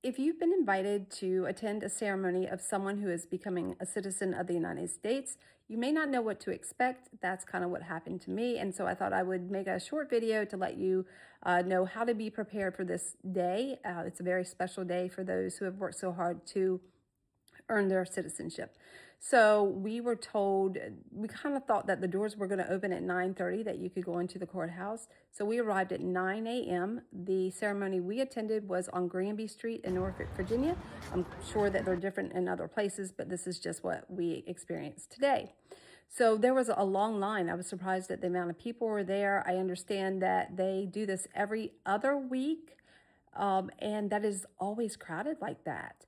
If you've been invited to attend a ceremony of someone who is becoming a citizen of the United States, you may not know what to expect. That's kind of what happened to me. And so I thought I would make a short video to let you know how to be prepared for this day. It's a very special day for those who have worked so hard to earn their citizenship. So we were told, we kind of thought that the doors were going to open at 9:30, that you could go into the courthouse. So we arrived at 9 a.m. The ceremony we attended was on Granby Street in Norfolk, Virginia. I'm sure that they're different in other places, but this is just what we experienced today. So there was a long line. I was surprised at the amount of people were there. I understand that they do this every other week. And that is always crowded like that.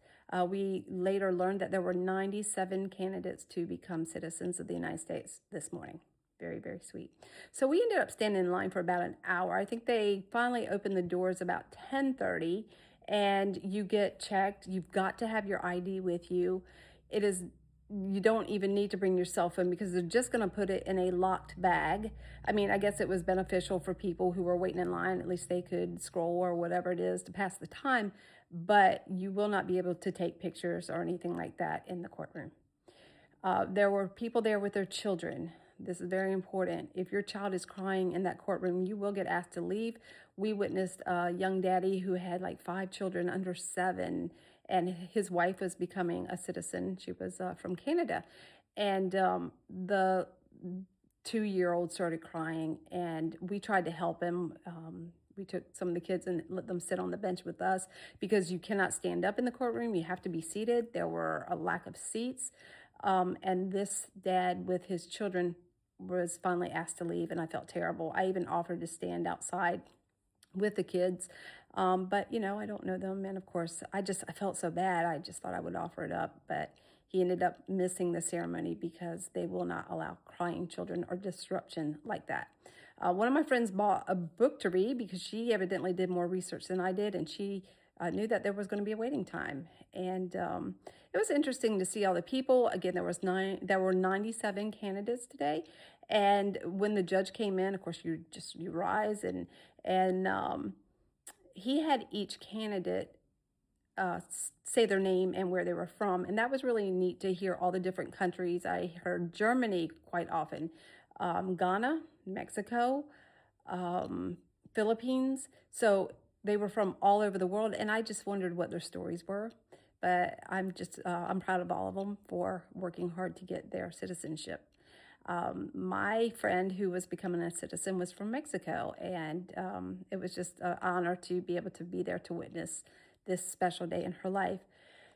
We later learned that there were 97 candidates to become citizens of the United States this morning. Very, very sweet. So we ended up standing in line for about an hour. I think they finally opened the doors about 10:30, and you get checked. You've got to have your ID with you. It is You don't even need to bring your cell phone because they're just going to put it in a locked bag. I mean, I guess it was beneficial for people who were waiting in line. At least they could scroll or whatever it is to pass the time, but you will not be able to take pictures or anything like that in the courtroom. There were people there with their children. This is very important. If your child is crying in that courtroom, you will get asked to leave. We witnessed a young daddy who had like 5 children under 7, and his wife was becoming a citizen. She was from Canada. And the 2-year-old started crying, and we tried to help him. We took some of the kids and let them sit on the bench with us because you cannot stand up in the courtroom. You have to be seated. There were a lack of seats. And this dad with his children was finally asked to leave, and I felt terrible. I even offered to stand outside with the kids. But I don't know them. And of course, I felt so bad. I just thought I would offer it up, but he ended up missing the ceremony because they will not allow crying children or disruption like that. One of my friends bought a book to read because she evidently did more research than I did, and she knew that there was going to be a waiting time. And it was interesting to see all the people. Again, there were 97 candidates today. And when the judge came in, of course, you rise, and he had each candidate say their name and where they were from. And that was really neat to hear all the different countries. I heard Germany quite often, Ghana, Mexico, Philippines. So they were from all over the world. And I just wondered what their stories were. But I'm proud of all of them for working hard to get their citizenship. My friend who was becoming a citizen was from Mexico, and it was just an honor to be able to be there to witness this special day in her life.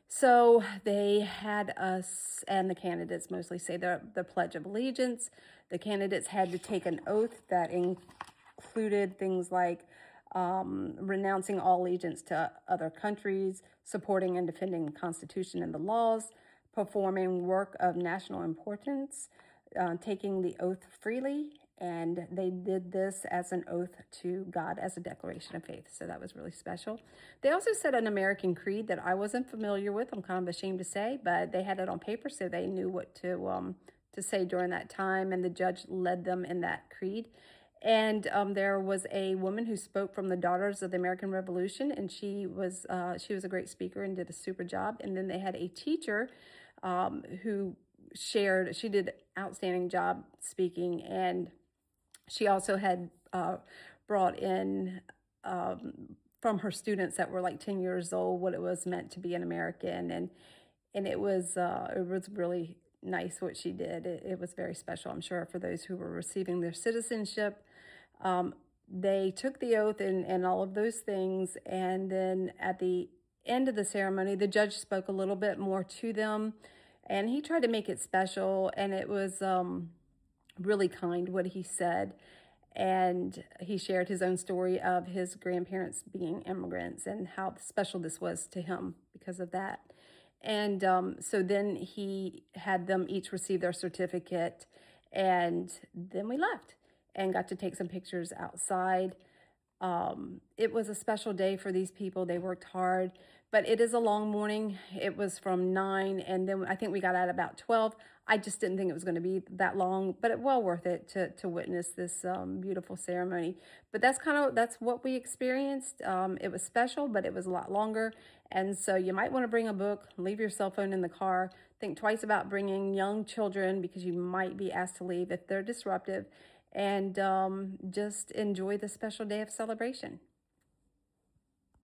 So they had us and the candidates mostly say the Pledge of Allegiance. The candidates had to take an oath that included things like renouncing all allegiance to other countries, supporting and defending the Constitution and the laws, performing work of national importance, taking the oath freely, and they did this as an oath to God as a declaration of faith. So that was really special. They also said an American creed that I wasn't familiar with. I'm kind of ashamed to say, but they had it on paper, so they knew what to say during that time, and the judge led them in that creed. And there was a woman who spoke from the Daughters of the American Revolution, and she was a great speaker and did a super job. And then they had a teacher who she did an outstanding job speaking, and she also had brought in from her students that were like 10 years old what it was meant to be an American, and it was really nice what she did. It was very special, I'm sure, for those who were receiving their citizenship. They took the oath and all of those things, and then at the end of the ceremony, the judge spoke a little bit more to them, and he tried to make it special, and it was really kind what he said. And he shared his own story of his grandparents being immigrants and how special this was to him because of that. And so then he had them each receive their certificate, and then we left and got to take some pictures outside. It was a special day for these people. They worked hard, but it is a long morning. It was from 9, and then I think we got out about 12. I just didn't think it was going to be that long, but it well worth it to witness this beautiful ceremony. But that's what we experienced. It was special, but it was a lot longer, and so you might want to bring a book. Leave your cell phone in the car. Think twice about bringing young children because you might be asked to leave if they're disruptive, and just enjoy the special day of celebration.